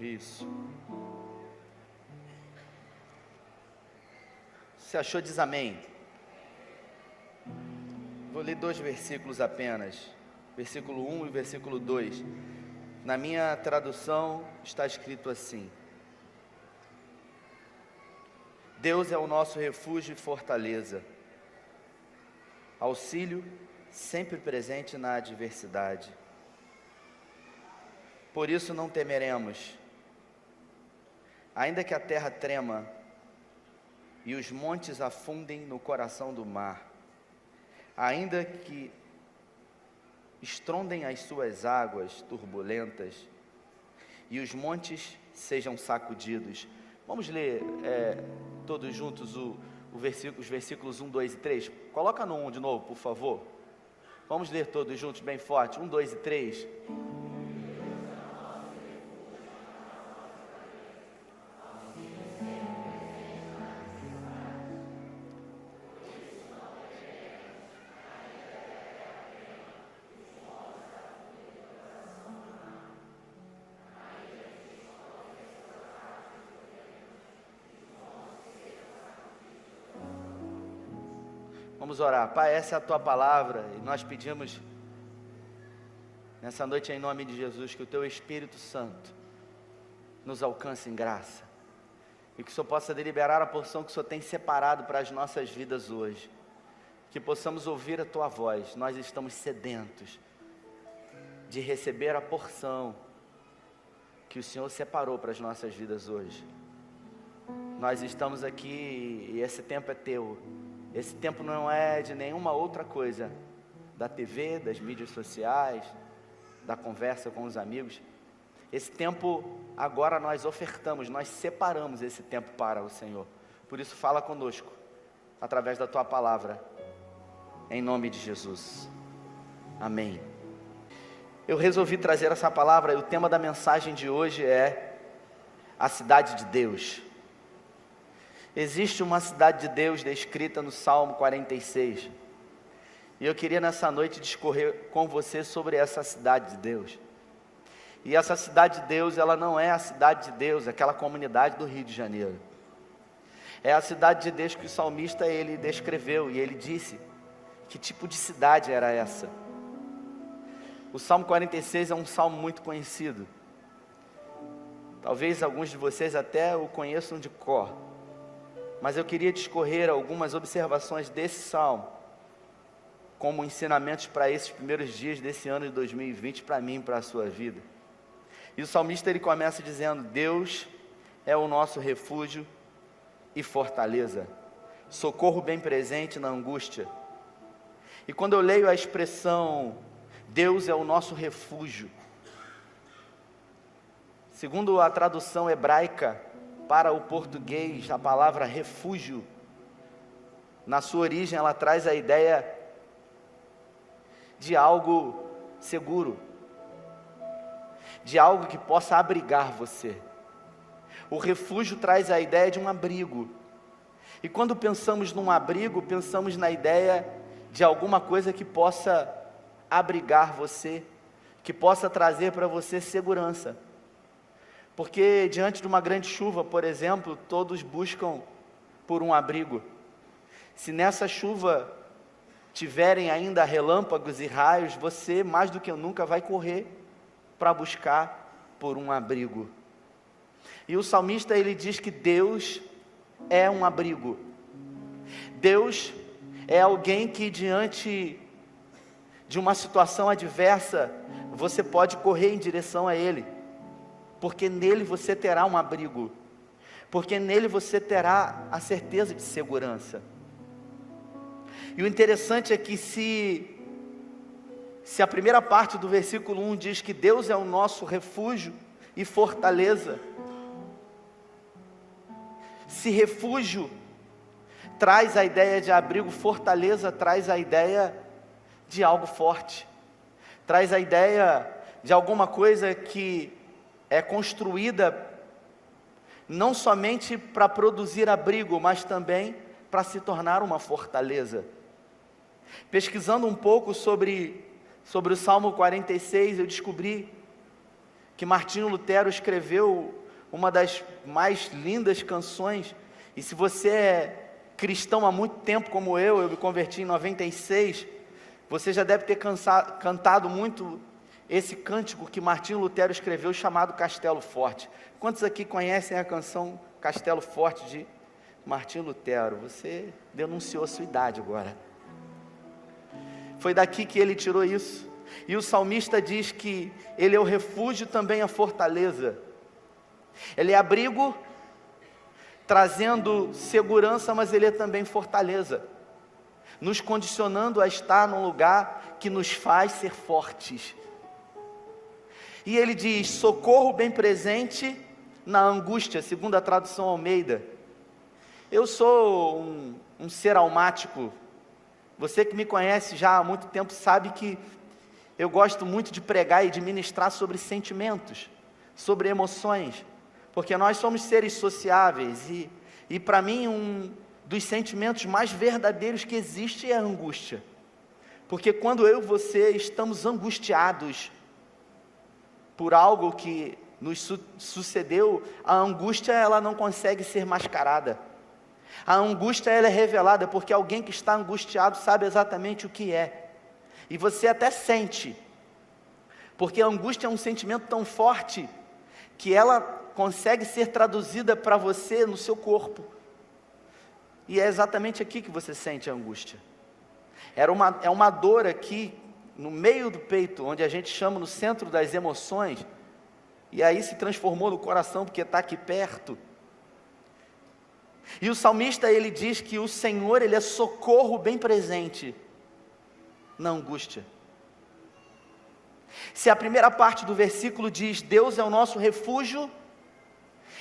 Isso. Se achou, diz amém. Vou ler 2 versículos apenas, versículo 1 e versículo 2. Na minha tradução está escrito assim: Deus é o nosso refúgio e fortaleza, auxílio sempre presente na adversidade. Por isso não temeremos, ainda que a terra trema e os montes afundem no coração do mar, ainda que estrondem as suas águas turbulentas e os montes sejam sacudidos. Vamos ler todos juntos os versículos 1, 2 e 3. Coloca no 1 de novo, por favor. Vamos ler todos juntos bem forte. 1, 2 e 3. Vamos orar. Pai, essa é a Tua palavra e nós pedimos nessa noite em nome de Jesus que o Teu Espírito Santo nos alcance em graça e que o Senhor possa deliberar a porção que o Senhor tem separado para as nossas vidas hoje, que possamos ouvir a Tua voz. Nós estamos sedentos de receber a porção que o Senhor separou para as nossas vidas hoje. Nós estamos aqui e esse tempo é Teu. Esse tempo não é de nenhuma outra coisa, da TV, das mídias sociais, da conversa com os amigos. Esse tempo agora nós ofertamos, nós separamos esse tempo para o Senhor. Por isso fala conosco, através da Tua palavra, em nome de Jesus. Amém. Eu resolvi trazer essa palavra e o tema da mensagem de hoje é a cidade de Deus. Existe uma cidade de Deus descrita no Salmo 46. E eu queria nessa noite discorrer com você sobre essa cidade de Deus. E essa cidade de Deus, ela não é a cidade de Deus, aquela comunidade do Rio de Janeiro. É a cidade de Deus que o salmista ele descreveu e ele disse que tipo de cidade era essa. O Salmo 46 é um salmo muito conhecido. Talvez alguns de vocês até o conheçam de cor. Mas eu queria discorrer algumas observações desse salmo, como ensinamentos para esses primeiros dias desse ano de 2020, para mim e para a sua vida. E o salmista ele começa dizendo: Deus é o nosso refúgio e fortaleza, socorro bem presente na angústia. E quando eu leio a expressão Deus é o nosso refúgio, segundo a tradução hebraica para o português, a palavra refúgio, na sua origem, ela traz a ideia de algo seguro, de algo que possa abrigar você. O refúgio traz a ideia de um abrigo. E quando pensamos num abrigo, pensamos na ideia de alguma coisa que possa abrigar você, que possa trazer para você segurança. Porque diante de uma grande chuva, por exemplo, todos buscam por um abrigo. Se nessa chuva tiverem ainda relâmpagos e raios, você mais do que nunca vai correr para buscar por um abrigo. E o salmista ele diz que Deus é um abrigo. Deus é alguém que diante de uma situação adversa, você pode correr em direção a Ele. Porque nele você terá um abrigo, porque nele você terá a certeza de segurança. E o interessante é que se a primeira parte do versículo 1 diz que Deus é o nosso refúgio e fortaleza, se refúgio traz a ideia de abrigo, fortaleza traz a ideia de algo forte, traz a ideia de alguma coisa que é construída não somente para produzir abrigo, mas também para se tornar uma fortaleza. Pesquisando um pouco sobre o Salmo 46, eu descobri que Martinho Lutero escreveu uma das mais lindas canções, e se você é cristão há muito tempo como eu me converti em 96, você já deve ter cantado muito esse cântico que Martinho Lutero escreveu, chamado Castelo Forte. Quantos aqui conhecem a canção Castelo Forte de Martinho Lutero? Você denunciou a sua idade agora. Foi daqui que ele tirou isso. E o salmista diz que ele é o refúgio, também a fortaleza. Ele é abrigo, trazendo segurança, mas ele é também fortaleza, nos condicionando a estar num lugar que nos faz ser fortes. E ele diz: socorro bem presente na angústia, segundo a tradução Almeida. Eu sou um ser almático. Você que me conhece já há muito tempo sabe que eu gosto muito de pregar e de ministrar sobre sentimentos, sobre emoções, porque nós somos seres sociáveis, e para mim um dos sentimentos mais verdadeiros que existe é a angústia, porque quando eu e você estamos angustiados por algo que nos sucedeu, a angústia ela não consegue ser mascarada, a angústia ela é revelada, porque alguém que está angustiado sabe exatamente o que é, e você até sente, porque a angústia é um sentimento tão forte, que ela consegue ser traduzida para você no seu corpo, e é exatamente aqui que você sente a angústia. É uma dor aqui, no meio do peito, onde a gente chama no centro das emoções, e aí se transformou no coração, porque está aqui perto. E o salmista, ele diz que o Senhor, ele é socorro bem presente na angústia. Se a primeira parte do versículo diz: Deus é o nosso refúgio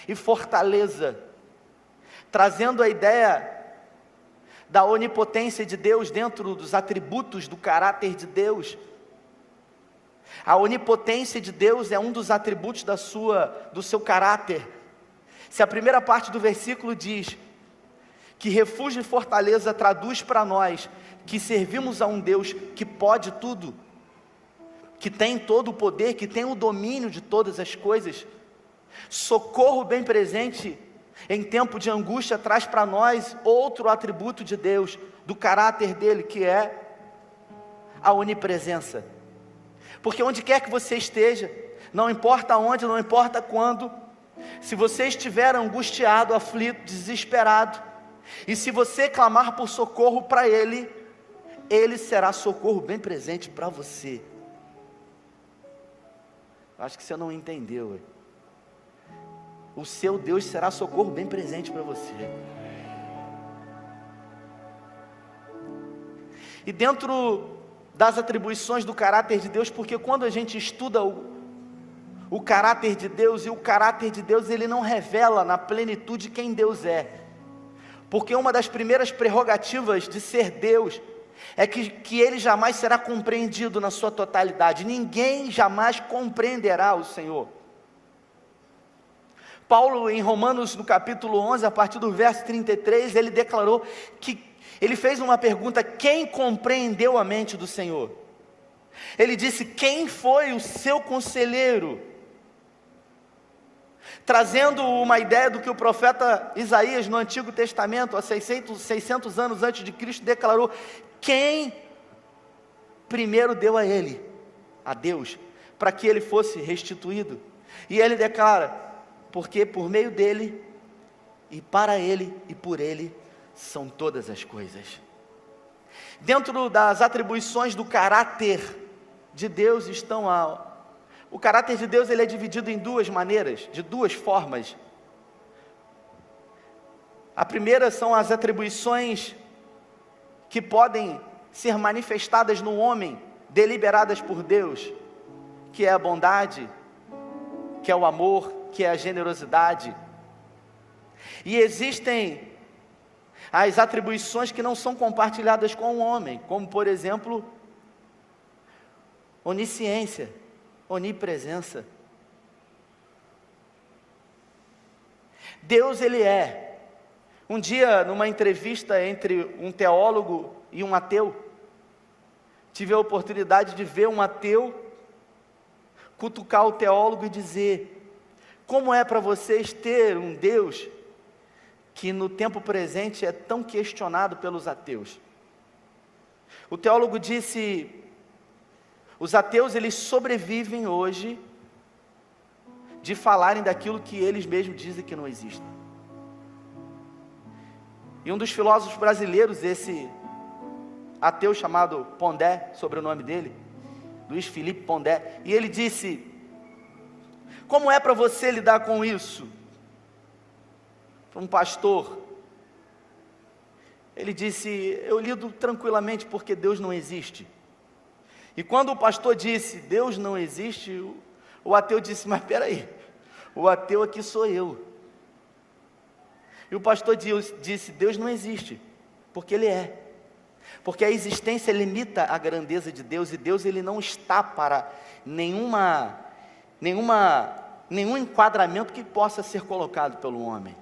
e fortaleza, trazendo a ideia da onipotência de Deus dentro dos atributos do caráter de Deus. A onipotência de Deus é um dos atributos do seu caráter. Se a primeira parte do versículo diz que refúgio e fortaleza traduz para nós que servimos a um Deus que pode tudo, que tem todo o poder, que tem o domínio de todas as coisas, socorro bem presente em tempo de angústia traz para nós outro atributo de Deus, do caráter dele, que é a onipresença. Porque onde quer que você esteja, não importa onde, não importa quando, se você estiver angustiado, aflito, desesperado, e se você clamar por socorro para Ele, Ele será socorro bem presente para você. Acho que você não entendeu. O seu Deus será socorro bem presente para você. E dentro das atribuições do caráter de Deus, porque quando a gente estuda o caráter de Deus, e o caráter de Deus ele não revela na plenitude quem Deus é, porque uma das primeiras prerrogativas de ser Deus é que Ele jamais será compreendido na sua totalidade, ninguém jamais compreenderá o Senhor. Paulo, em Romanos, no capítulo 11, a partir do verso 33, ele declarou que, ele fez uma pergunta: quem compreendeu a mente do Senhor? Ele disse: quem foi o seu conselheiro? Trazendo uma ideia do que o profeta Isaías, no Antigo Testamento, há 600 anos antes de Cristo, declarou: quem primeiro deu a ele, a Deus, para que ele fosse restituído? E ele declara: porque por meio dele, e para ele, e por ele, são todas as coisas. Dentro das atribuições do caráter de Deus estão o caráter de Deus ele é dividido em duas maneiras, de duas formas. A primeira são as atribuições que podem ser manifestadas no homem, deliberadas por Deus, que é a bondade, que é o amor, que é a generosidade. E existem as atribuições que não são compartilhadas com o homem, como por exemplo, onisciência, onipresença. Deus ele é. Um dia, numa entrevista entre um teólogo e um ateu, tive a oportunidade de ver um ateu cutucar o teólogo e dizer: como é para vocês ter um Deus que no tempo presente é tão questionado pelos ateus? O teólogo disse: os ateus, eles sobrevivem hoje de falarem daquilo que eles mesmos dizem que não existe. E um dos filósofos brasileiros, esse ateu chamado Pondé, sobrenome dele, Luiz Felipe Pondé, e ele disse: como é para você lidar com isso? Para um pastor, ele disse: eu lido tranquilamente porque Deus não existe. E quando o pastor disse: Deus não existe, o ateu disse: mas espera aí, o ateu aqui sou eu. E o pastor disse: Deus não existe, porque Ele é. Porque a existência limita a grandeza de Deus, e Deus, Ele não está para nenhum enquadramento que possa ser colocado pelo homem.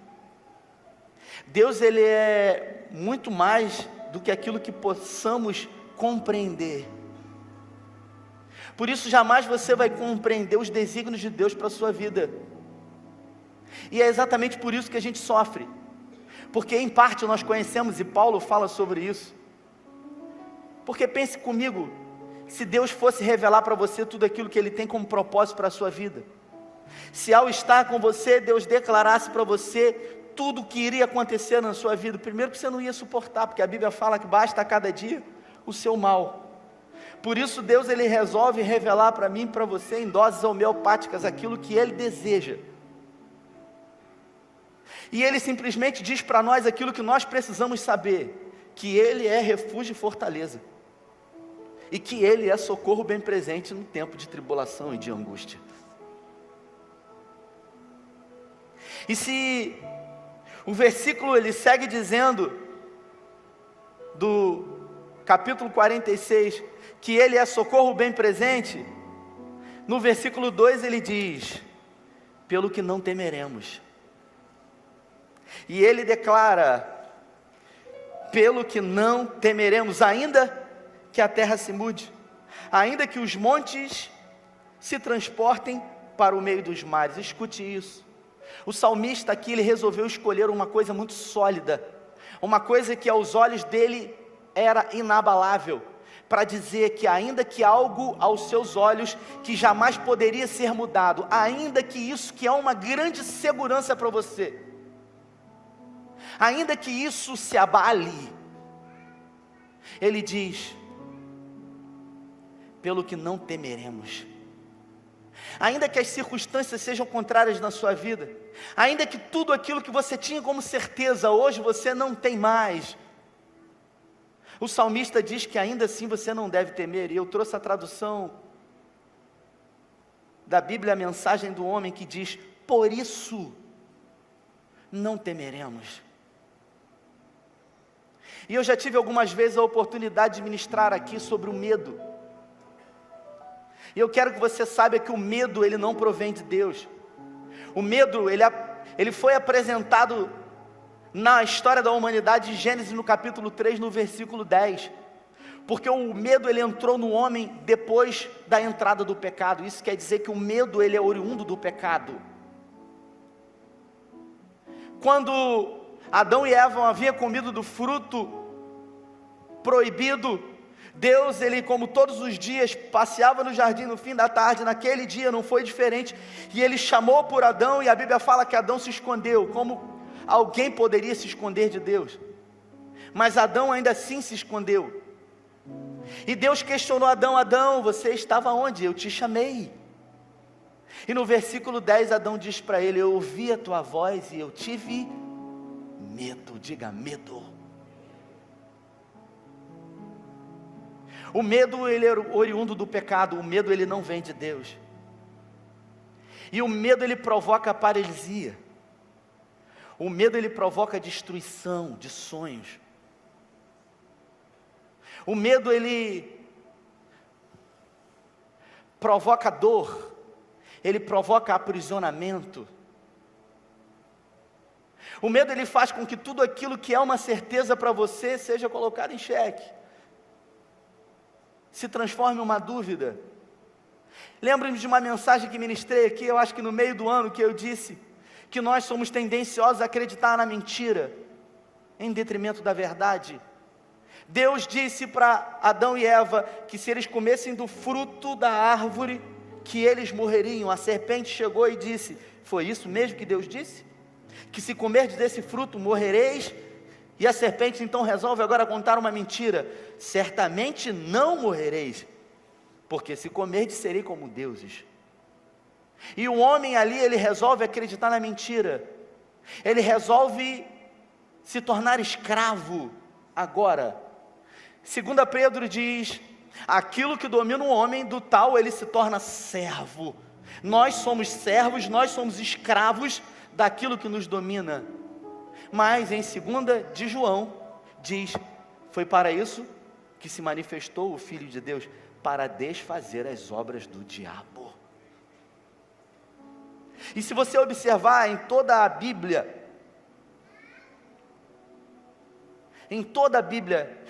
Deus, Ele é muito mais do que aquilo que possamos compreender. Por isso, jamais você vai compreender os desígnios de Deus para a sua vida. E é exatamente por isso que a gente sofre. Porque em parte nós conhecemos, e Paulo fala sobre isso. Porque pense comigo, se Deus fosse revelar para você tudo aquilo que Ele tem como propósito para a sua vida, se ao estar com você, Deus declarasse para você tudo o que iria acontecer na sua vida, primeiro que você não ia suportar, porque a Bíblia fala que basta a cada dia o seu mal. Por isso Deus, Ele resolve revelar para mim e para você em doses homeopáticas aquilo que Ele deseja. E Ele simplesmente diz para nós aquilo que nós precisamos saber, que Ele é refúgio e fortaleza, e que Ele é socorro bem presente no tempo de tribulação e de angústia. E se o versículo ele segue dizendo, do capítulo 46, que Ele é socorro bem presente, no versículo 2 ele diz: pelo que não temeremos. E ele declara: pelo que não temeremos, ainda que a terra se mude, ainda que os montes se transportem para o meio dos mares. Escute isso. O salmista aqui, ele resolveu escolher uma coisa muito sólida, uma coisa que aos olhos dele era inabalável, para dizer que ainda que algo aos seus olhos que jamais poderia ser mudado, ainda que isso que é uma grande segurança para você, ainda que isso se abale, ele diz: pelo que não temeremos. Ainda que as circunstâncias sejam contrárias na sua vida, ainda que tudo aquilo que você tinha como certeza, hoje você não tem mais, o salmista diz que ainda assim você não deve temer. E eu trouxe a tradução da Bíblia, a Mensagem do Homem, que diz: por isso não temeremos. E eu já tive algumas vezes a oportunidade de ministrar aqui sobre o medo. E eu quero que você saiba que o medo, ele não provém de Deus. O medo, ele foi apresentado na história da humanidade, em Gênesis no capítulo 3, no versículo 10. Porque o medo, ele entrou no homem depois da entrada do pecado. Isso quer dizer que o medo, ele é oriundo do pecado. Quando Adão e Eva haviam comido do fruto proibido, Deus, ele como todos os dias, passeava no jardim no fim da tarde. Naquele dia não foi diferente, e ele chamou por Adão, e a Bíblia fala que Adão se escondeu. Como alguém poderia se esconder de Deus? Mas Adão ainda assim se escondeu. E Deus questionou Adão: Adão, você estava onde? Eu te chamei. E no versículo 10 Adão diz para ele: eu ouvi a tua voz e eu tive medo. Diga: medo. O medo, ele é oriundo do pecado. O medo, ele não vem de Deus. E o medo, ele provoca paralisia. O medo, ele provoca destruição de sonhos. O medo, ele provoca dor. Ele provoca aprisionamento. O medo, ele faz com que tudo aquilo que é uma certeza para você seja colocado em xeque, se transforme em uma dúvida. Lembro-me de uma mensagem que ministrei aqui, eu acho que no meio do ano, que eu disse que nós somos tendenciosos a acreditar na mentira, em detrimento da verdade. Deus disse para Adão e Eva que se eles comessem do fruto da árvore, que eles morreriam. A serpente chegou e disse: foi isso mesmo que Deus disse? Que se comerdes desse fruto morrereis? E a serpente então resolve agora contar uma mentira: certamente não morrereis, porque se comerdes serei como deuses. E o homem ali, ele resolve acreditar na mentira, ele resolve se tornar escravo agora. 2 Pedro diz: aquilo que domina o homem, do tal ele se torna servo. Nós somos servos, nós somos escravos daquilo que nos domina. Mas em 2 de João diz: foi para isso que se manifestou o Filho de Deus, para desfazer as obras do diabo. E se você observar em toda a Bíblia,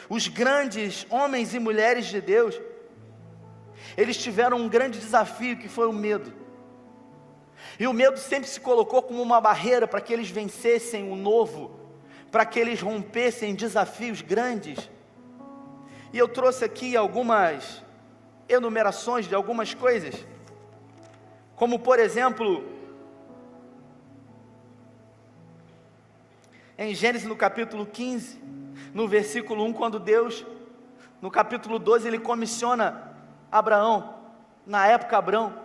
os grandes homens e mulheres de Deus, eles tiveram um grande desafio, que foi o medo. E o medo sempre se colocou como uma barreira para que eles vencessem o novo, para que eles rompessem desafios grandes. E eu trouxe aqui algumas enumerações de algumas coisas, como por exemplo, em Gênesis no capítulo 15, no versículo 1, quando Deus, no capítulo 12, ele comissiona Abraão, na época Abrão,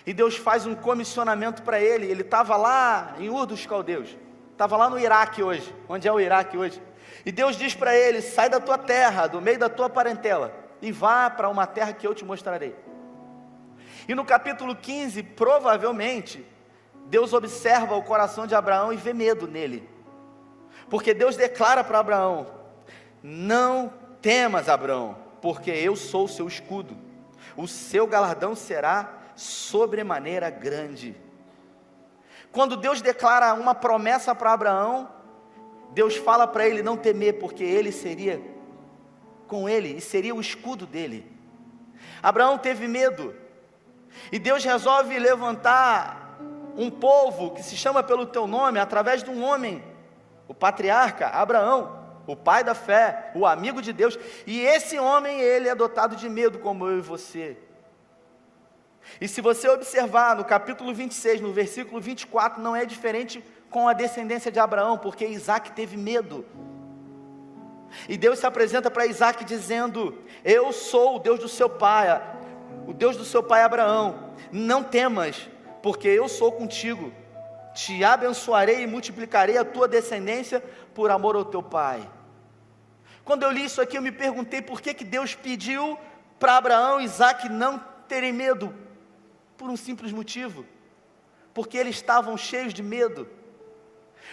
e Deus faz um comissionamento para ele. Ele estava lá em Ur dos Caldeus, estava lá no Iraque hoje, onde é o Iraque hoje, e Deus diz para ele: sai da tua terra, do meio da tua parentela, e vá para uma terra que eu te mostrarei. E no capítulo 15, provavelmente, Deus observa o coração de Abraão e vê medo nele, porque Deus declara para Abraão: não temas, Abraão, porque eu sou o seu escudo, o seu galardão será sobremaneira grande. Quando Deus declara uma promessa para Abraão, Deus fala para ele não temer, porque ele seria com ele e seria o escudo dele. Abraão teve medo, e Deus resolve levantar um povo que se chama pelo teu nome, através de um homem, o patriarca Abraão, o pai da fé, o amigo de Deus. E esse homem, ele é dotado de medo, como eu e você. E se você observar no capítulo 26, no versículo 24, não é diferente com a descendência de Abraão, porque Isaac teve medo. E Deus se apresenta para Isaac dizendo: eu sou o Deus do seu pai, o Deus do seu pai Abraão, não temas, porque eu sou contigo, te abençoarei e multiplicarei a tua descendência por amor ao teu pai. Quando eu li isso aqui, eu me perguntei por que Deus pediu para Abraão e Isaac não terem medo. Por um simples motivo: porque eles estavam cheios de medo.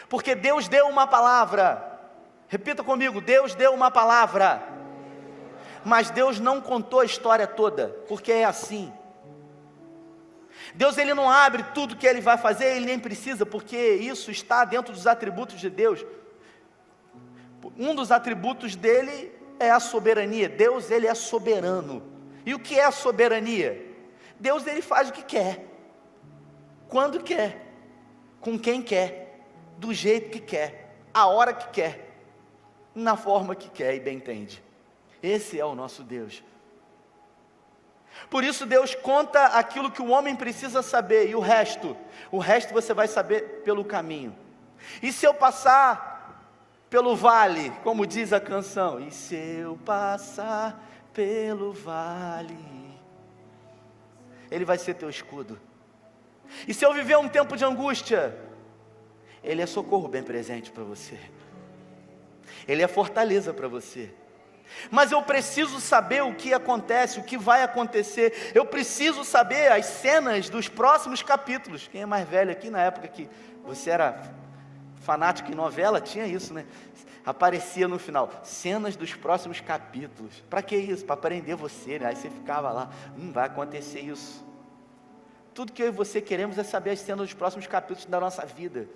Porque Deus deu uma palavra, repita comigo: Deus deu uma palavra, mas Deus não contou a história toda, porque é assim. Deus, ele não abre tudo que ele vai fazer, ele nem precisa, porque isso está dentro dos atributos de Deus. Um dos atributos dele é a soberania. Deus, ele é soberano. E o que é a soberania? Deus, ele faz o que quer, quando quer, com quem quer, do jeito que quer, a hora que quer, na forma que quer e bem entende. Esse é o nosso Deus. Por isso Deus conta aquilo que o homem precisa saber, e o resto você vai saber pelo caminho. E se eu passar pelo vale, como diz a canção, e se eu passar pelo vale, ele vai ser teu escudo. E se eu viver um tempo de angústia, ele é socorro bem presente para você, ele é fortaleza para você. Mas eu preciso saber o que acontece, o que vai acontecer. Eu preciso saber as cenas dos próximos capítulos. Quem é mais velho aqui, na época que você era fanático em novela, tinha isso, né? Aparecia no final, cenas dos próximos capítulos. Para que isso? Para prender você, né? Aí você ficava lá, vai acontecer isso. Tudo que eu e você queremos é saber as cenas dos próximos capítulos da nossa vida.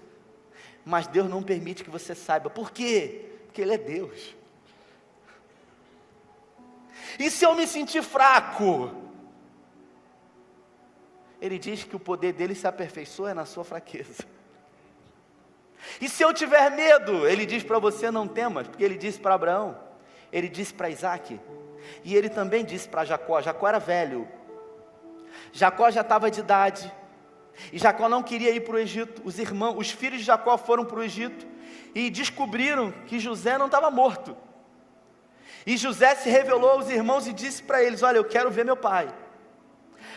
Mas Deus não permite que você saiba. Por quê? Porque Ele é Deus. E se eu me sentir fraco? Ele diz que o poder dele se aperfeiçoa na sua fraqueza. E se eu tiver medo, ele diz para você: não temas, porque ele disse para Abraão, ele disse para Isaac, e ele também disse para Jacó. Jacó era velho, Jacó já estava de idade, e Jacó não queria ir para o Egito. Os filhos de Jacó foram para o Egito, e descobriram que José não estava morto, e José se revelou aos irmãos e disse para eles: olha, eu quero ver meu pai.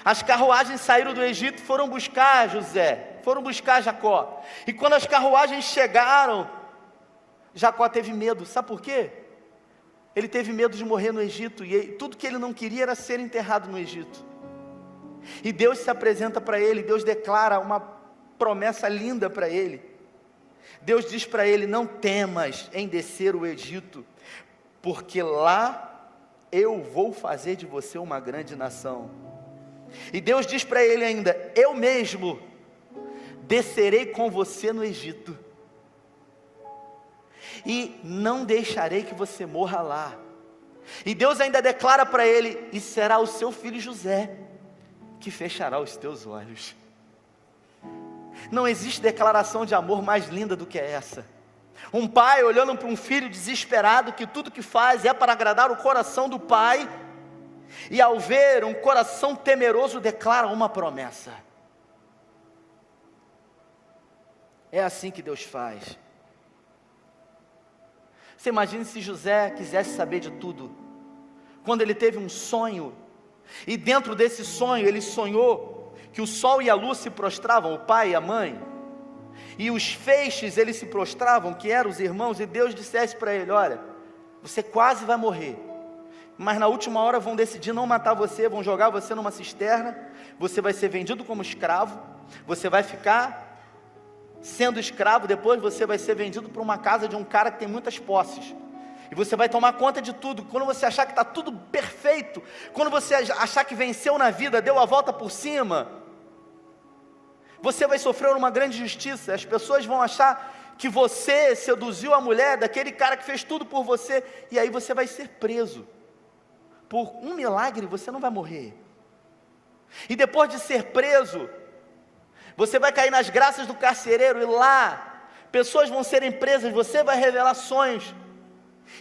As carruagens saíram do Egito, foram buscar José, foram buscar Jacó, e quando as carruagens chegaram, Jacó teve medo. Sabe por quê? Ele teve medo de morrer no Egito, e tudo que ele não queria era ser enterrado no Egito. E Deus se apresenta para ele, Deus declara uma promessa linda para ele. Deus diz para ele: não temas em descer o Egito, porque lá eu vou fazer de você uma grande nação. E Deus diz para ele ainda: eu mesmo descerei com você no Egito, e não deixarei que você morra lá. E Deus ainda declara para ele: e será o seu filho José que fechará os teus olhos. Não existe declaração de amor mais linda do que essa. Um pai olhando para um filho desesperado, que tudo que faz é para agradar o coração do pai, e ao ver um coração temeroso, declara uma promessa. É assim que Deus faz. Você imagina se José quisesse saber de tudo. Quando ele teve um sonho, e dentro desse sonho ele sonhou que o sol e a lua se prostravam, o pai e a mãe, e os feixes eles se prostravam, que eram os irmãos, e Deus dissesse para ele: olha, você quase vai morrer, mas na última hora vão decidir não matar você, vão jogar você numa cisterna, você vai ser vendido como escravo, você vai ficar sendo escravo, depois você vai ser vendido para uma casa de um cara que tem muitas posses, e você vai tomar conta de tudo. Quando você achar que está tudo perfeito, quando você achar que venceu na vida, deu a volta por cima, você vai sofrer uma grande injustiça. As pessoas vão achar que você seduziu a mulher daquele cara que fez tudo por você, e aí você vai ser preso. Por um milagre você não vai morrer, e depois de ser preso, você vai cair nas graças do carcereiro, e lá pessoas vão serem presas, você vai revelar sonhos,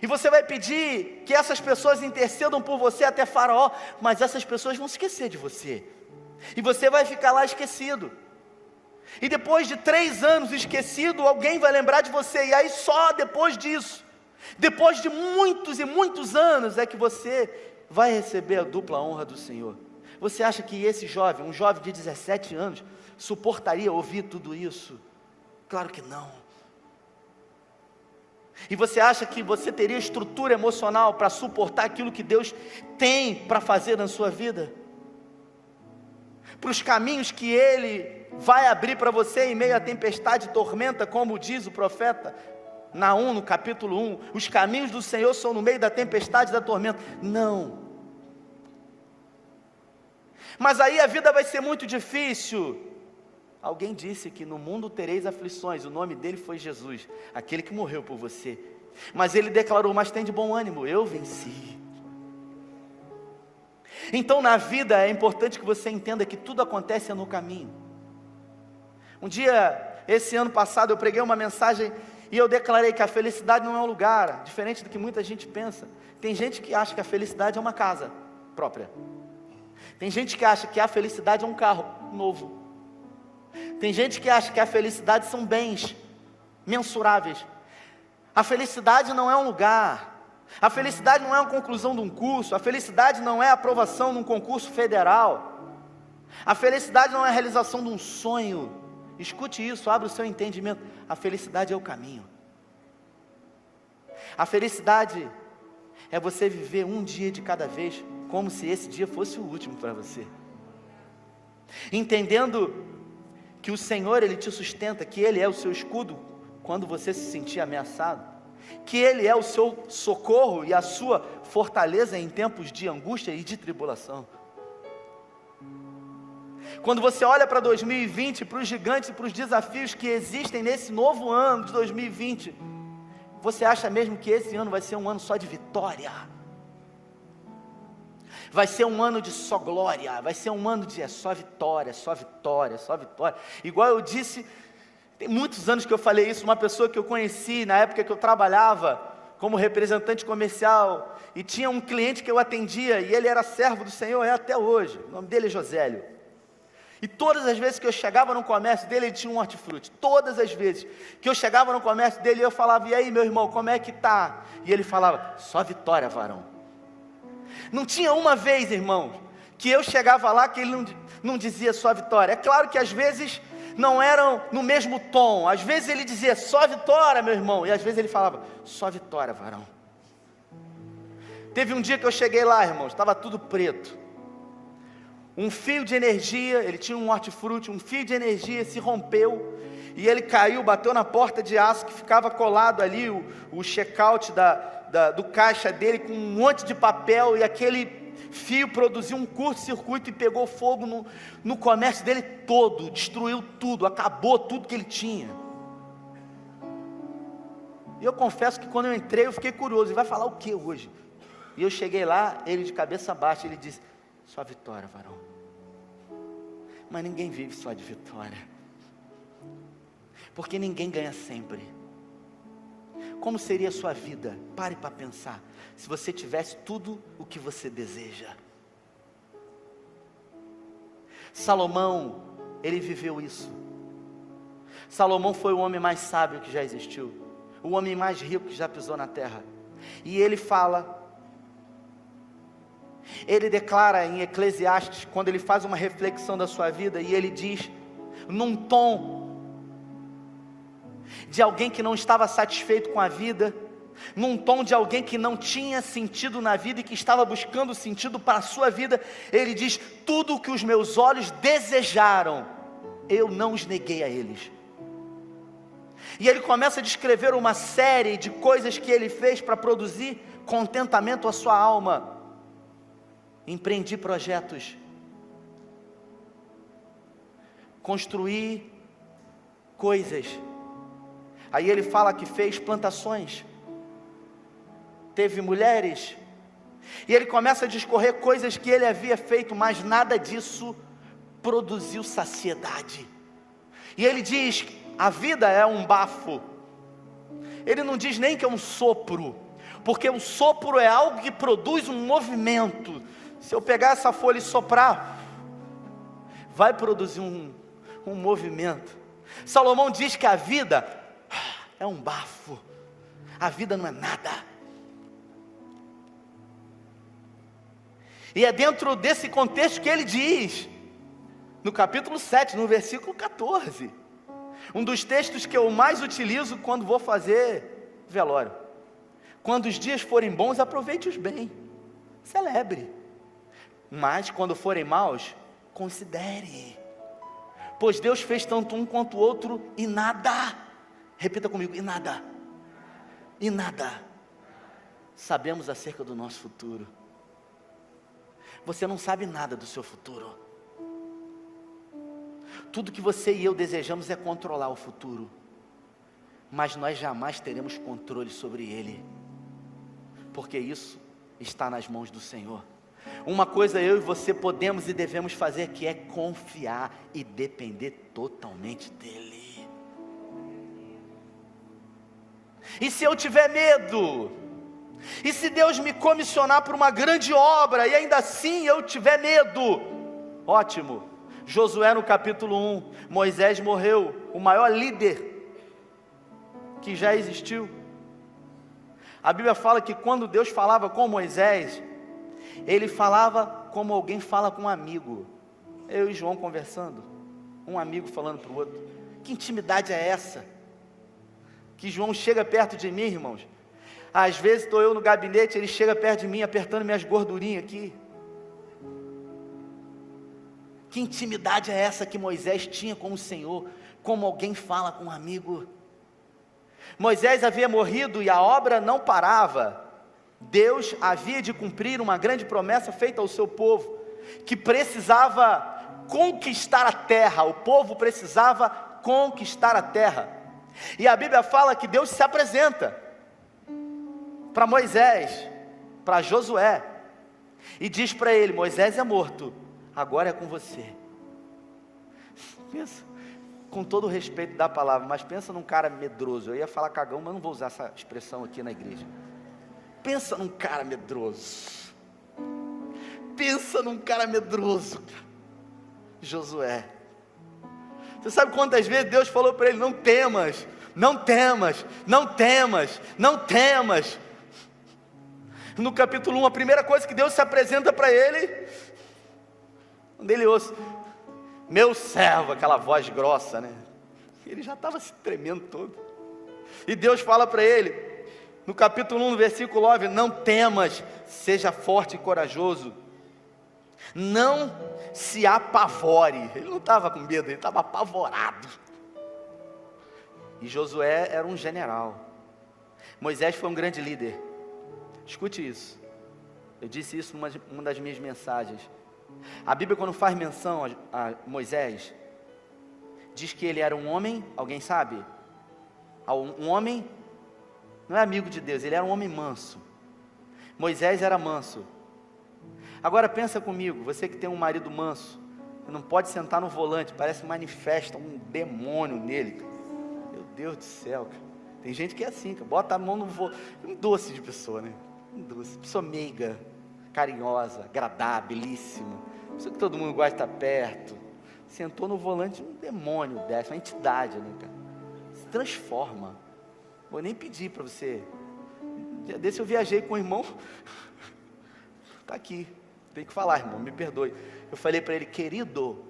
e você vai pedir que essas pessoas intercedam por você até Faraó, mas essas pessoas vão esquecer de você, e você vai ficar lá esquecido, e depois de 3 anos esquecido, alguém vai lembrar de você, e aí só depois disso, depois de muitos e muitos anos, é que você vai receber a dupla honra do Senhor. Você acha que esse jovem, um jovem de 17 anos, suportaria ouvir tudo isso? Claro que não. E você acha que você teria estrutura emocional para suportar aquilo que Deus tem para fazer na sua vida? Para os caminhos que Ele vai abrir para você em meio à tempestade e tormenta, como diz o profeta Naum, no capítulo 1, os caminhos do Senhor são no meio da tempestade e da tormenta. Não. Mas aí a vida vai ser muito difícil. Alguém disse que no mundo tereis aflições, o nome dele foi Jesus, aquele que morreu por você. Mas ele declarou: mas tem de bom ânimo, eu venci. Então na vida é importante que você entenda que tudo acontece no caminho. Um dia, esse ano passado, eu preguei uma mensagem e eu declarei que a felicidade não é um lugar, diferente do que muita gente pensa. Tem gente que acha que a felicidade é uma casa própria. Tem gente que acha que a felicidade é um carro novo. Tem gente que acha que a felicidade são bens mensuráveis. A felicidade não é um lugar. A felicidade não é a conclusão de um curso. A felicidade não é a aprovação num concurso federal. A felicidade não é a realização de um sonho. Escute isso, abra o seu entendimento. A felicidade é o caminho. A felicidade é você viver um dia de cada vez, como se esse dia fosse o último para você. Entendendo que o Senhor, Ele te sustenta, que Ele é o seu escudo quando você se sentir ameaçado, que Ele é o seu socorro e a sua fortaleza em tempos de angústia e de tribulação. Quando você olha para 2020, para os gigantes e para os desafios que existem nesse novo ano de 2020, você acha mesmo que esse ano vai ser um ano só de vitória? Vai ser um ano de só glória, vai ser um ano de só vitória, só vitória, só vitória. Igual eu disse, tem muitos anos que eu falei isso, uma pessoa que eu conheci na época que eu trabalhava como representante comercial, e tinha um cliente que eu atendia, e ele era servo do Senhor, é até hoje, o nome dele é Josélio. E todas as vezes que eu chegava no comércio dele, ele tinha um hortifruti. Todas as vezes que eu chegava no comércio dele, eu falava, e aí meu irmão, como é que tá? E ele falava, só vitória, varão. Não tinha uma vez, irmãos, que eu chegava lá que ele não dizia só vitória. É claro que às vezes não eram no mesmo tom. Às vezes ele dizia só vitória, meu irmão. E às vezes ele falava, só vitória, varão. Teve um dia que eu cheguei lá, irmãos, estava tudo preto. Um fio de energia, ele tinha um hortifruti, um fio de energia se rompeu, e ele caiu, bateu na porta de aço que ficava colado ali, o check-out do caixa dele, com um monte de papel, e aquele fio produziu um curto-circuito e pegou fogo no comércio dele todo, destruiu tudo, acabou tudo que ele tinha. E eu confesso que quando eu entrei, eu fiquei curioso, ele vai falar o que hoje? E eu cheguei lá, ele de cabeça baixa, ele disse, só vitória, varão. Mas ninguém vive só de vitória, porque ninguém ganha sempre. Como seria a sua vida? Pare para pensar, se você tivesse tudo o que você deseja. Salomão, ele viveu isso. Salomão foi o homem mais sábio que já existiu, o homem mais rico que já pisou na terra. E ele fala, ele declara em Eclesiastes, quando ele faz uma reflexão da sua vida, e ele diz, num tom de alguém que não estava satisfeito com a vida, num tom de alguém que não tinha sentido na vida e que estava buscando sentido para a sua vida, ele diz, tudo o que os meus olhos desejaram, eu não os neguei a eles. E ele começa a descrever uma série de coisas que ele fez para produzir contentamento à sua alma. Empreendi projetos, construí coisas. Aí ele fala que fez plantações, teve mulheres, e ele começa a discorrer coisas que ele havia feito, mas nada disso produziu saciedade. E ele diz, a vida é um bafo. Ele não diz nem que é um sopro, porque o sopro é algo que produz um movimento. Se eu pegar essa folha e soprar, vai produzir um movimento. Salomão diz que a vida é um bafo, a vida não é nada. E é dentro desse contexto que ele diz, no capítulo 7, no versículo 14, um dos textos que eu mais utilizo quando vou fazer velório. Quando os dias forem bons, aproveite-os bem, celebre. Mas quando forem maus, considere, pois Deus fez tanto um quanto o outro, e nada, repita comigo, e nada sabemos acerca do nosso futuro. Você não sabe nada do seu futuro. Tudo que você e eu desejamos é controlar o futuro, mas nós jamais teremos controle sobre ele, porque isso está nas mãos do Senhor. Uma coisa eu e você podemos e devemos fazer, que é confiar e depender totalmente dEle. E se eu tiver medo? E se Deus me comissionar para uma grande obra, e ainda assim eu tiver medo? Ótimo, Josué no capítulo 1, Moisés morreu, o maior líder que já existiu. A Bíblia fala que quando Deus falava com Moisés, ele falava como alguém fala com um amigo. Eu e João conversando, um amigo falando para o outro. Que intimidade é essa? Que João chega perto de mim, irmãos. Às vezes estou eu no gabinete, ele chega perto de mim, apertando minhas gordurinhas aqui. Que intimidade é essa que Moisés tinha com o Senhor, como alguém fala com um amigo? Moisés havia morrido e a obra não parava. Deus havia de cumprir uma grande promessa feita ao seu povo, que precisava conquistar a terra. O povo precisava conquistar a terra. E a Bíblia fala que Deus se apresenta para Moisés, para Josué, e diz para ele: Moisés é morto, agora é com você. Pensa, com todo o respeito da palavra, mas pensa num cara medroso. Eu ia falar cagão, mas não vou usar essa expressão aqui na igreja. Pensa num cara medroso. Pensa num cara medroso, cara. Josué. Você sabe quantas vezes Deus falou para ele: não temas, não temas, não temas, não temas. No capítulo 1, a primeira coisa que Deus se apresenta para ele, quando ele ouça: meu servo, aquela voz grossa, né? Ele já estava se tremendo todo. E Deus fala para ele, no capítulo 1, no versículo 9: não temas, seja forte e corajoso, não se apavore. Ele não estava com medo, ele estava apavorado. E Josué era um general, Moisés foi um grande líder. Escute isso, eu disse isso numa das minhas mensagens. A Bíblia, quando faz menção a Moisés, diz que ele era um homem, alguém sabe? Um homem, não é amigo de Deus, ele era um homem manso. Moisés era manso. Agora pensa comigo, você que tem um marido manso, não pode sentar no volante, parece que manifesta um demônio nele. Meu Deus do céu, cara. Tem gente que é assim, cara. Bota a mão no volante, um doce de pessoa, né? Um doce, pessoa meiga, carinhosa, agradávelíssima, pessoa que todo mundo gosta de estar perto. Sentou no volante, um demônio desce, uma entidade, né, cara? Se transforma. Vou nem pedir para você. Um dia desse eu viajei com o irmão, está aqui, tem que falar, irmão, me perdoe. Eu falei para ele: querido,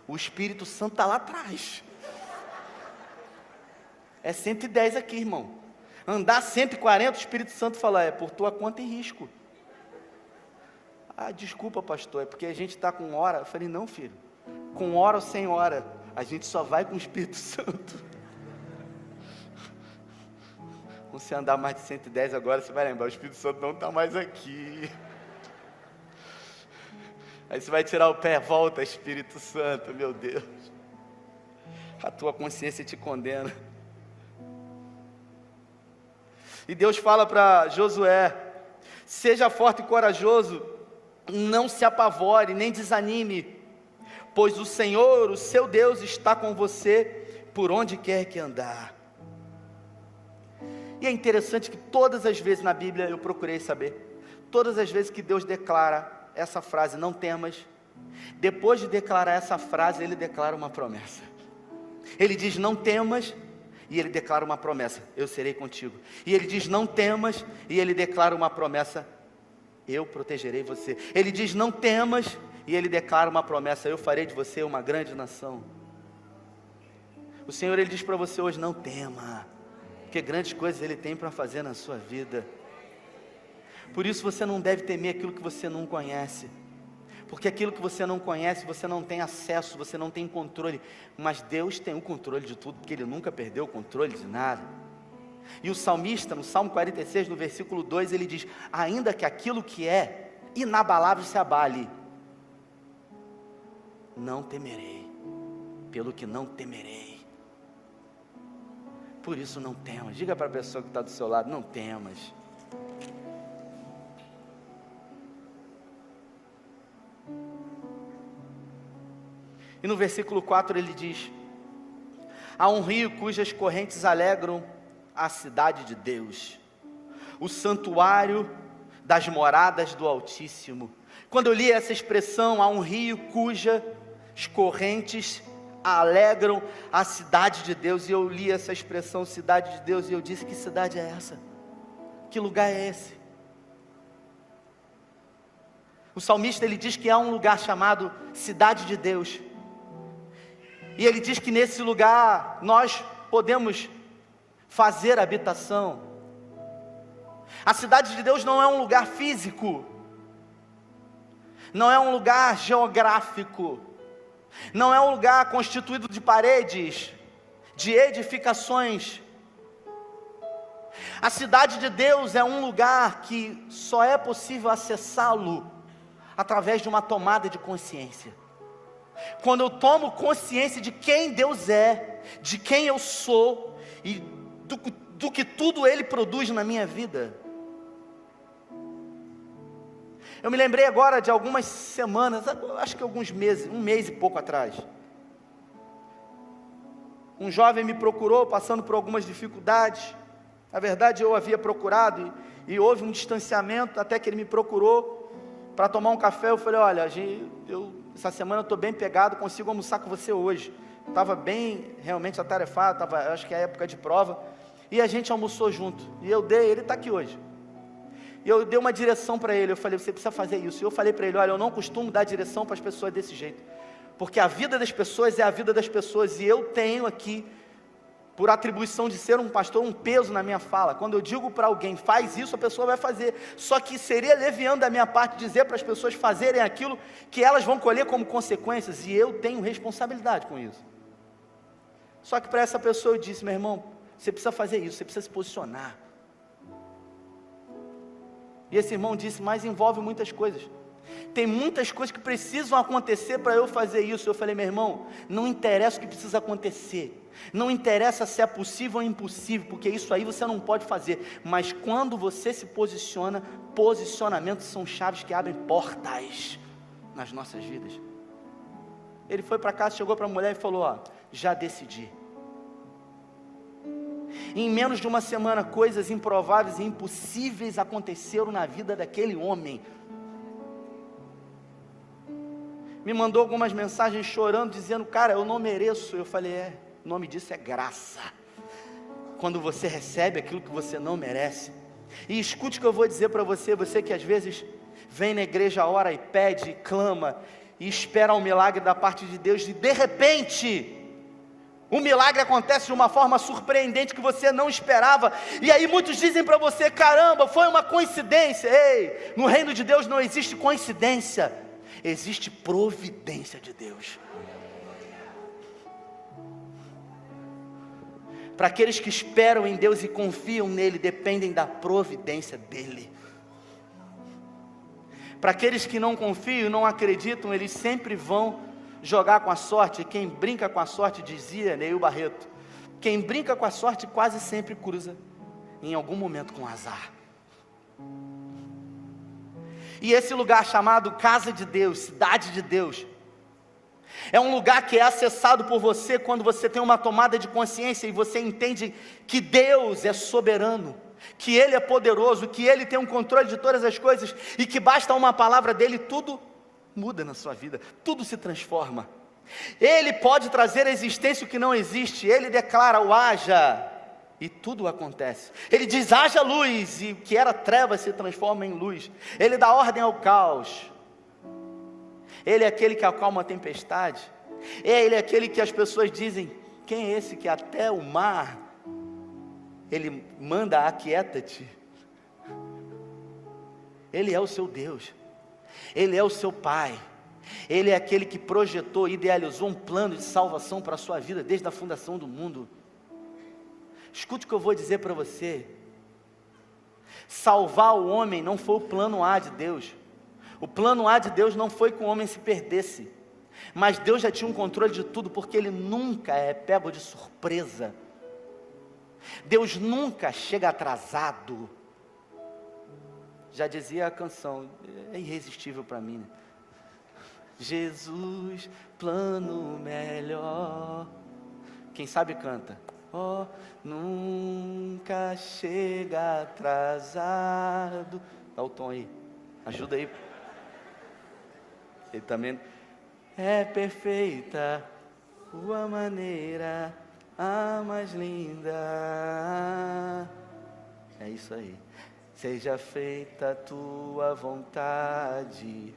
o Espírito Santo está lá atrás. É 110 aqui, irmão. Andar 140, o Espírito Santo fala: é por tua conta e risco. Ah, desculpa, pastor, é porque a gente está com hora. Eu falei: não, filho, com hora ou sem hora, a gente só vai com o Espírito Santo. Quando você andar mais de 110 agora, você vai lembrar: o Espírito Santo não está mais aqui. Aí você vai tirar o pé: volta, Espírito Santo, meu Deus. A tua consciência te condena. E Deus fala para Josué: seja forte e corajoso, não se apavore, nem desanime, pois o Senhor, o seu Deus, está com você por onde quer que andar. E é interessante que todas as vezes na Bíblia, eu procurei saber, todas as vezes que Deus declara essa frase: não temas, depois de declarar essa frase, Ele declara uma promessa. Ele diz: não temas, e Ele declara uma promessa: eu serei contigo. E Ele diz: não temas, e Ele declara uma promessa: eu protegerei você. Ele diz: não temas, e Ele declara uma promessa: eu farei de você uma grande nação. O Senhor, Ele diz para você hoje: não tema, porque grandes coisas Ele tem para fazer na sua vida. Por isso você não deve temer aquilo que você não conhece, porque aquilo que você não conhece, você não tem acesso, você não tem controle, mas Deus tem o controle de tudo, porque Ele nunca perdeu o controle de nada. E o salmista, no Salmo 46, no versículo 2, ele diz: ainda que aquilo que é inabalável se abale, não temerei, pelo que não temerei. Por isso não temas. Diga para a pessoa que está do seu lado: não temas. E no versículo 4 ele diz: há um rio cujas correntes alegram a cidade de Deus, o santuário das moradas do Altíssimo. Quando eu li essa expressão, há um rio cujas correntes alegram a cidade de Deus, e eu li essa expressão, cidade de Deus, e eu disse: que cidade é essa? Que lugar é esse? O salmista, ele diz que há um lugar chamado cidade de Deus, e ele diz que nesse lugar nós podemos fazer habitação. A cidade de Deus não é um lugar físico, não é um lugar geográfico, não é um lugar constituído de paredes, de edificações. A cidade de Deus é um lugar que só é possível acessá-lo através de uma tomada de consciência. Quando eu tomo consciência de quem Deus é, de quem eu sou e do que tudo Ele produz na minha vida. Eu me lembrei agora de algumas semanas, acho que alguns meses, um mês e pouco atrás. Um jovem me procurou, passando por algumas dificuldades. Na verdade, eu havia procurado e houve um distanciamento até que ele me procurou para tomar um café. Eu falei: olha, essa semana eu estou bem pegado, consigo almoçar com você hoje. Estava bem, realmente atarefado, acho que é época de prova. E a gente almoçou junto. E ele está aqui hoje. E eu dei uma direção para ele. Eu falei: você precisa fazer isso. E eu falei para ele: olha, eu não costumo dar direção para as pessoas desse jeito, porque a vida das pessoas é a vida das pessoas, e eu tenho aqui, por atribuição de ser um pastor, um peso na minha fala. Quando eu digo para alguém, faz isso, a pessoa vai fazer. Só que seria leviano da minha parte dizer para as pessoas fazerem aquilo que elas vão colher como consequências, e eu tenho responsabilidade com isso. Só que para essa pessoa eu disse: meu irmão, você precisa fazer isso, você precisa se posicionar. E esse irmão disse: mas envolve muitas coisas. Tem muitas coisas que precisam acontecer para eu fazer isso. Eu falei: meu irmão, não interessa o que precisa acontecer, não interessa se é possível ou impossível, porque isso aí você não pode fazer, mas quando você se posiciona, posicionamentos são chaves que abrem portas nas nossas vidas. Ele foi para casa, chegou para a mulher e falou: ó, já decidi. Em menos de uma semana, coisas improváveis e impossíveis aconteceram na vida daquele homem. Me mandou algumas mensagens chorando, dizendo: cara, eu não mereço. Eu falei: o nome disso é graça. Quando você recebe aquilo que você não merece. E escute o que eu vou dizer para você, você que às vezes vem na igreja, ora e pede, e clama, e espera um milagre da parte de Deus, e de repente o milagre acontece de uma forma surpreendente que você não esperava, e aí muitos dizem para você: caramba, foi uma coincidência. Ei, no reino de Deus não existe coincidência, existe providência de Deus. Para aqueles que esperam em Deus e confiam nele, dependem da providência dele. Para aqueles que não confiam e não acreditam, eles sempre vão jogar com a sorte. Quem brinca com a sorte, dizia Neil Barreto, quem brinca com a sorte quase sempre cruza em algum momento com azar. E esse lugar chamado casa de Deus, cidade de Deus, é um lugar que é acessado por você quando você tem uma tomada de consciência e você entende que Deus é soberano, que Ele é poderoso, que Ele tem um controle de todas as coisas, e que basta uma palavra dEle, tudo muda na sua vida, tudo se transforma. Ele pode trazer à existência o que não existe. Ele declara o haja, e tudo acontece. Ele diz: haja luz, e o que era trevas se transforma em luz. Ele dá ordem ao caos. Ele é aquele que acalma a tempestade. Ele é aquele que as pessoas dizem: quem é esse que até o mar Ele manda: aquieta-te. Ele é o seu Deus, Ele é o seu Pai, Ele é aquele que projetou, idealizou um plano de salvação para a sua vida desde a fundação do mundo. Escute o que eu vou dizer para você: salvar o homem não foi o plano A de Deus. O plano A de Deus não foi que o homem se perdesse, mas Deus já tinha um controle de tudo, porque Ele nunca é pego de surpresa. Deus nunca chega atrasado. Já dizia a canção, é irresistível para mim, né? Jesus, plano melhor. Quem sabe canta: oh, nunca chega atrasado. Dá o tom aí, ajuda aí. Ele também é perfeita tua maneira, a mais linda. É isso aí. Seja feita a tua vontade,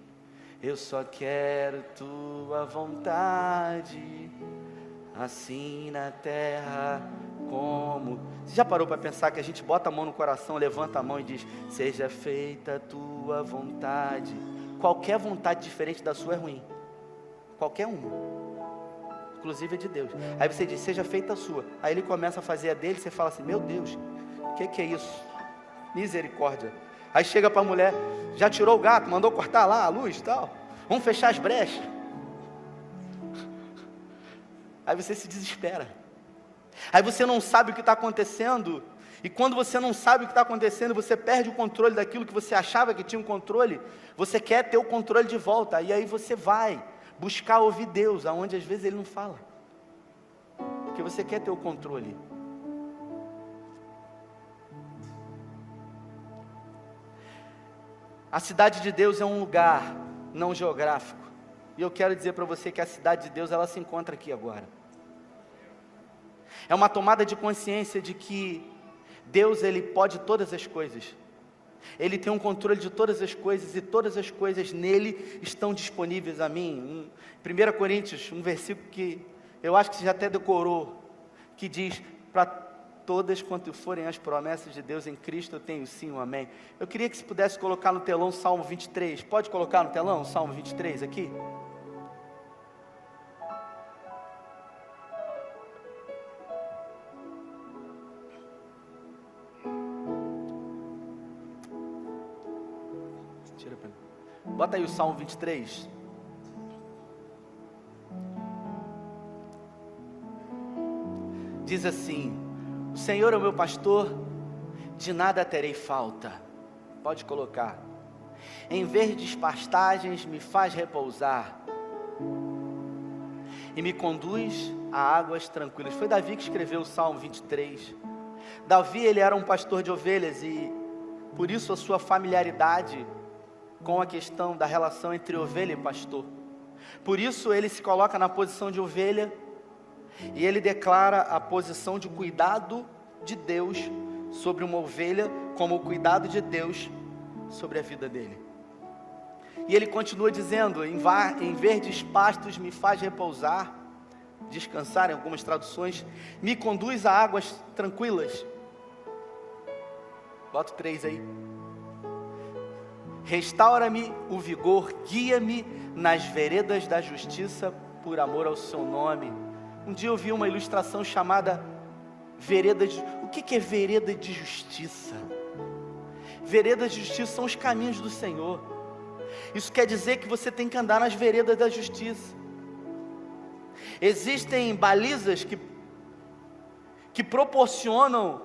eu só quero tua vontade, assim na terra como... Você já parou para pensar que a gente bota a mão no coração, levanta a mão e diz: seja feita a tua vontade. Qualquer vontade diferente da sua é ruim, qualquer uma, inclusive a de Deus. Aí você diz: seja feita a sua. Aí Ele começa a fazer a dele, você fala assim: meu Deus, o que é isso? Misericórdia. Aí chega para a mulher: já tirou o gato, mandou cortar lá a luz e tal, vamos fechar as brechas. Aí você se desespera, aí você não sabe o que está acontecendo, E quando você não sabe o que está acontecendo, você perde o controle daquilo que você achava que tinha um controle, você quer ter o controle de volta, e aí você vai buscar ouvir Deus, aonde às vezes Ele não fala, porque você quer ter o controle. A cidade de Deus é um lugar não geográfico, e eu quero dizer para você que a cidade de Deus, ela se encontra aqui agora. É uma tomada de consciência de que Deus, Ele pode todas as coisas, Ele tem um controle de todas as coisas, e todas as coisas nele estão disponíveis a mim. 1 Coríntios, um versículo que eu acho que você já até decorou, que diz: para todas quanto forem as promessas de Deus em Cristo, eu tenho sim um amém. Eu queria que se pudesse colocar no telão Salmo 23, pode colocar no telão Salmo 23 aqui? Bota aí o Salmo 23. Diz assim: o Senhor é o meu pastor, de nada terei falta. Pode colocar. Em verdes pastagens me faz repousar, e me conduz a águas tranquilas. Foi Davi que escreveu o Salmo 23. Davi, ele era um pastor de ovelhas, e por isso a sua familiaridade com a questão da relação entre ovelha e pastor. Por isso ele se coloca na posição de ovelha, e ele declara a posição de cuidado de Deus sobre uma ovelha, como o cuidado de Deus sobre a vida dele. E ele continua dizendo: em verdes pastos me faz repousar, descansar, em algumas traduções, me conduz a águas tranquilas. Bota o 3 aí. Restaura-me o vigor, guia-me nas veredas da justiça, por amor ao seu nome. Um dia eu vi uma ilustração chamada vereda de... O que é vereda de justiça? Veredas de justiça são os caminhos do Senhor. Isso quer dizer que você tem que andar nas veredas da justiça. Existem balizas que proporcionam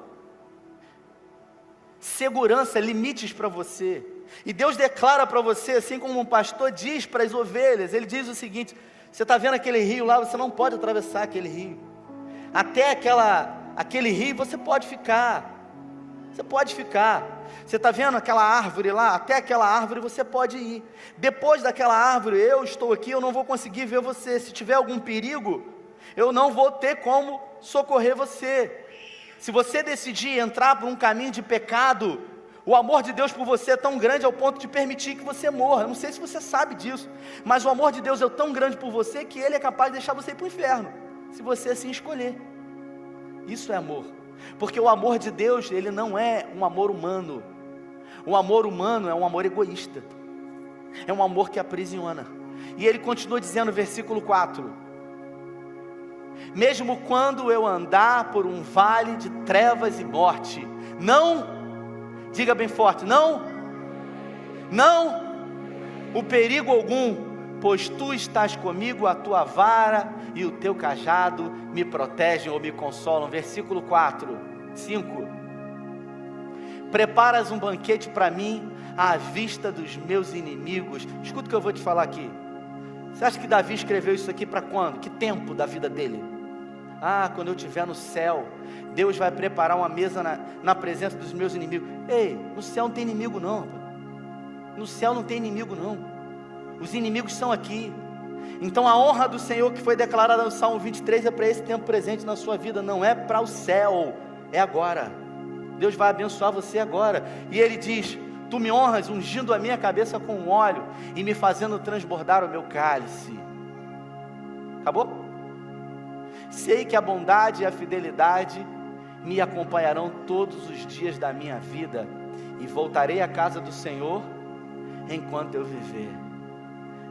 segurança, limites para você. E Deus declara para você, assim como um pastor diz para as ovelhas, Ele diz o seguinte: você está vendo aquele rio lá, você não pode atravessar aquele rio. Até aquele rio você pode ficar. Você pode ficar. Você está vendo aquela árvore lá? Até aquela árvore você pode ir. Depois daquela árvore, eu estou aqui, eu não vou conseguir ver você. Se tiver algum perigo, eu não vou ter como socorrer você. Se você decidir entrar por um caminho de pecado, o amor de Deus por você é tão grande ao ponto de permitir que você morra. Eu não sei se você sabe disso, mas o amor de Deus é tão grande por você que Ele é capaz de deixar você ir para o inferno, se você assim escolher. Isso é amor, porque o amor de Deus, ele não é um amor humano. O amor humano é um amor egoísta, é um amor que aprisiona. E Ele continua dizendo no versículo 4: mesmo quando eu andar por um vale de trevas e morte, não... Diga bem forte: não o perigo algum, pois tu estás comigo, a tua vara e o teu cajado me protegem ou me consolam. Versículo 5: preparas um banquete para mim à vista dos meus inimigos. Escuta o que eu vou te falar aqui. Você acha que Davi escreveu isso aqui para quando? Que tempo da vida dele? Quando eu estiver no céu, Deus vai preparar uma mesa na presença dos meus inimigos. Ei, no céu não tem inimigo não. No céu não tem inimigo não. Os inimigos são aqui. Então a honra do Senhor que foi declarada no Salmo 23 é para esse tempo presente na sua vida. Não é para o céu, é agora. Deus vai abençoar você agora. E Ele diz: tu me honras ungindo a minha cabeça com óleo e me fazendo transbordar o meu cálice. Acabou? Sei que a bondade e a fidelidade me acompanharão todos os dias da minha vida, e voltarei à casa do Senhor enquanto eu viver.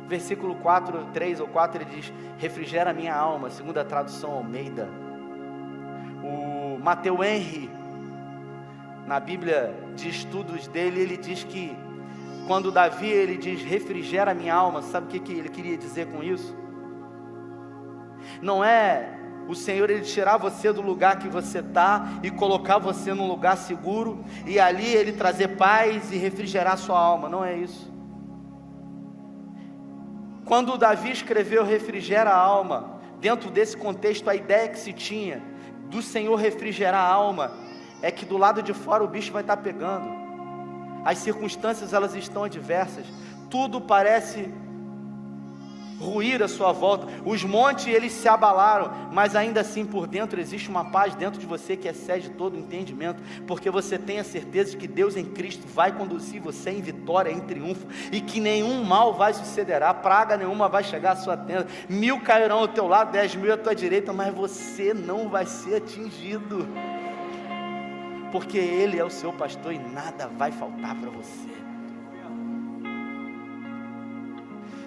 Versículo 3 ou 4, ele diz: refrigera a minha alma, segundo a tradução Almeida. O Matthew Henry, na Bíblia de estudos dele, ele diz que quando Davi ele diz refrigera a minha alma, sabe o que ele queria dizer com isso? Não é o Senhor Ele tirar você do lugar que você está e colocar você num lugar seguro, e ali Ele trazer paz e refrigerar sua alma. Não é isso. Quando Davi escreveu refrigera a alma, dentro desse contexto, a ideia que se tinha do Senhor refrigerar a alma é que do lado de fora o bicho vai estar pegando, as circunstâncias elas estão adversas, tudo parece ruir à sua volta, os montes eles se abalaram, mas ainda assim por dentro existe uma paz dentro de você que excede todo o entendimento, porque você tem a certeza de que Deus em Cristo vai conduzir você em vitória, em triunfo, e que nenhum mal vai sucederá, praga nenhuma vai chegar à sua tenda, 1000 cairão ao teu lado, 10.000 à tua direita, mas você não vai ser atingido, porque Ele é o seu pastor e nada vai faltar para você.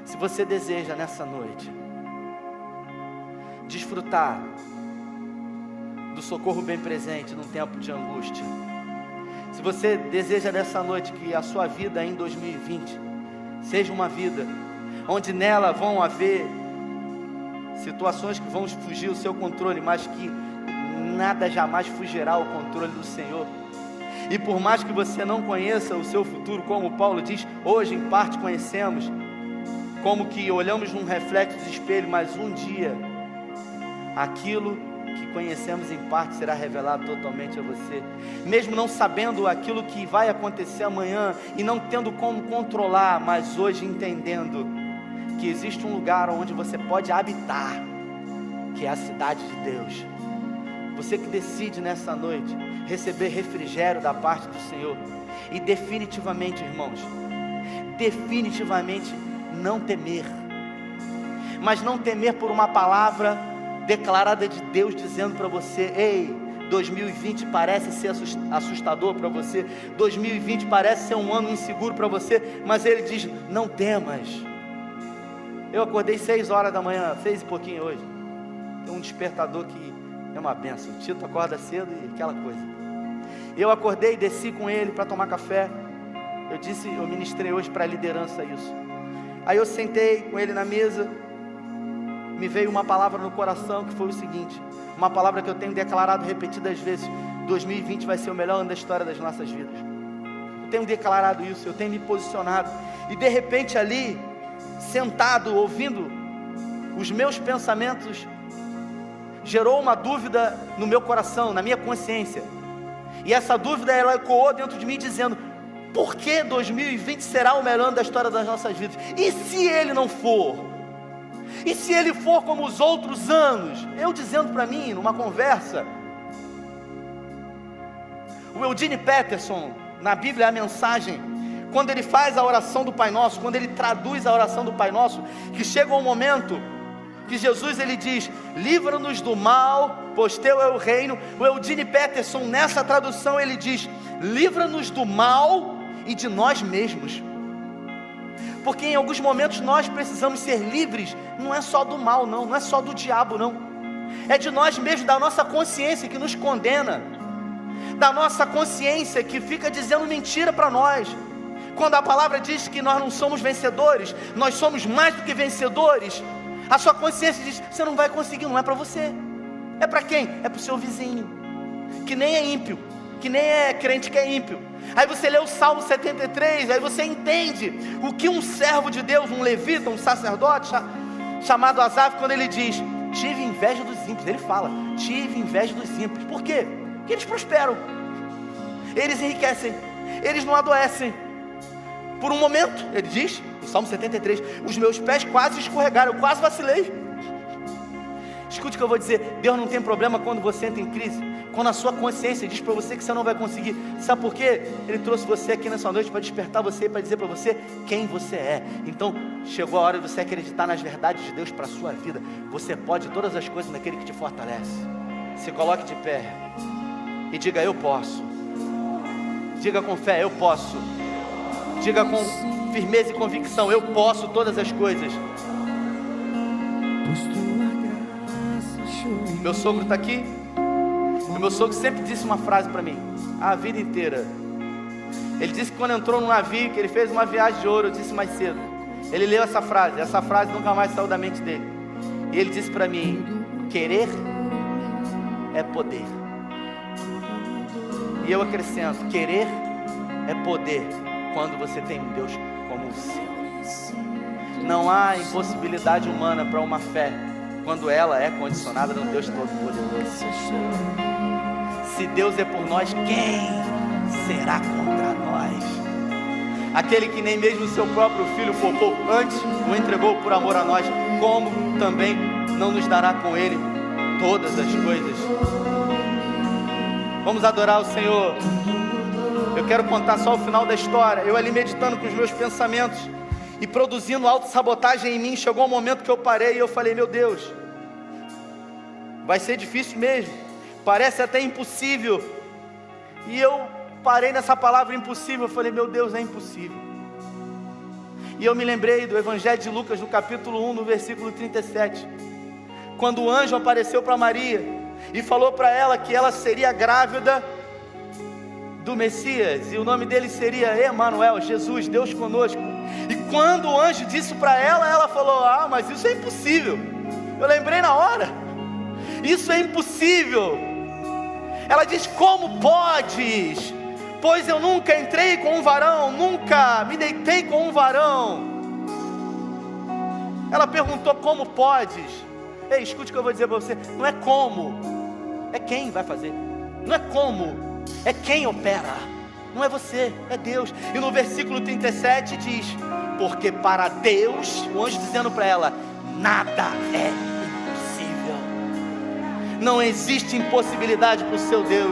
Se você deseja nessa noite desfrutar do socorro bem presente num tempo de angústia, se você deseja nessa noite que a sua vida em 2020 seja uma vida onde nela vão haver situações que vão fugir o seu controle, mas que nada jamais fugirá ao controle do Senhor, e por mais que você não conheça o seu futuro, como Paulo diz, hoje em parte conhecemos, como que olhamos num reflexo de espelho, mas um dia, aquilo que conhecemos em parte será revelado totalmente a você, mesmo não sabendo aquilo que vai acontecer amanhã, e não tendo como controlar, mas hoje entendendo, que existe um lugar onde você pode habitar, que é a cidade de Deus, você que decide nessa noite, receber refrigério da parte do Senhor, e definitivamente irmãos, definitivamente, não temer, mas não temer por uma palavra declarada de Deus, dizendo para você, ei, 2020 parece ser assustador para você, 2020 parece ser um ano inseguro para você, mas Ele diz, não temas. Eu acordei 6 horas da manhã, 6 e pouquinho hoje, tem um despertador que é uma benção, o Tito acorda cedo e aquela coisa, eu acordei e desci com ele para tomar café, eu ministrei hoje para a liderança isso. Aí eu sentei com ele na mesa, me veio uma palavra no coração que foi o seguinte, uma palavra que eu tenho declarado repetidas vezes, 2020 vai ser o melhor ano da história das nossas vidas. Eu tenho declarado isso, eu tenho me posicionado, e de repente ali, sentado, ouvindo os meus pensamentos, gerou uma dúvida no meu coração, na minha consciência, e essa dúvida ela ecoou dentro de mim dizendo, por que 2020 será o melhor ano da história das nossas vidas? E se ele não for? E se ele for como os outros anos? Eu dizendo para mim, numa conversa, o Eugene Peterson, na Bíblia, a mensagem, quando ele faz a oração do Pai Nosso, quando ele traduz a oração do Pai Nosso, que chega um momento que Jesus ele diz, livra-nos do mal, pois teu é o reino. O Eugene Peterson, nessa tradução, ele diz, livra-nos do mal e de nós mesmos, porque em alguns momentos nós precisamos ser livres, não é só do mal não é só do diabo não, é de nós mesmos, da nossa consciência que nos condena, da nossa consciência que fica dizendo mentira para nós, quando a palavra diz que nós não somos vencedores, nós somos mais do que vencedores, a sua consciência diz, você não vai conseguir, não é para você, é para quem? É para o seu vizinho, que nem é ímpio, que nem é crente que é ímpio. Aí você lê o Salmo 73, aí você entende o que um servo de Deus, um levita, um sacerdote chamado Asaf, quando ele diz, tive inveja dos ímpios, ele fala, tive inveja dos ímpios, por quê? Porque eles prosperam, eles enriquecem, eles não adoecem, por um momento, ele diz, no Salmo 73, os meus pés quase escorregaram, eu quase vacilei. Escute o que eu vou dizer, Deus não tem problema quando você entra em crise, quando a sua consciência diz para você que você não vai conseguir, sabe por quê? Ele trouxe você aqui nessa noite para despertar você e para dizer para você quem você é. Então chegou a hora de você acreditar nas verdades de Deus para a sua vida. Você pode todas as coisas naquele que te fortalece. Se coloque de pé e diga, eu posso. Diga com fé, eu posso. Diga com firmeza e convicção, eu posso todas as coisas. Meu sogro está aqui. O meu sogro sempre disse uma frase para mim, a vida inteira. Ele disse que quando entrou no navio, que ele fez uma viagem de ouro, eu disse mais cedo, ele leu essa frase nunca mais saiu da mente dele. E ele disse para mim, querer é poder. E eu acrescento, querer é poder quando você tem um Deus como o seu. Não há impossibilidade humana para uma fé quando ela é condicionada num Deus Todo-Poderoso. Se Deus é por nós, quem será contra nós? Aquele que nem mesmo o seu próprio Filho poupou, antes o entregou por amor a nós, como também não nos dará com Ele todas as coisas? Vamos adorar o Senhor. Eu quero contar só o final da história. Eu ali meditando com os meus pensamentos e produzindo autossabotagem em mim, chegou um momento que eu parei e eu falei, meu Deus, vai ser difícil mesmo, parece até impossível. E eu parei nessa palavra impossível, eu falei, meu Deus, é impossível. E eu me lembrei do Evangelho de Lucas, no capítulo 1, no versículo 37, quando o anjo apareceu para Maria e falou para ela que ela seria grávida do Messias, e o nome dele seria Emanuel, Jesus, Deus conosco. E quando o anjo disse para ela, ela falou, mas isso é impossível. Eu lembrei na hora, isso é impossível. Ela diz, como podes? Pois eu nunca entrei com um varão, nunca me deitei com um varão. Ela perguntou, como podes? Ei, escute o que eu vou dizer para você, não é como, é quem vai fazer. Não é como, é quem opera. Não é você, é Deus. E no versículo 37 diz, porque para Deus, o anjo dizendo para ela, nada é impossível. Não existe impossibilidade para o seu Deus.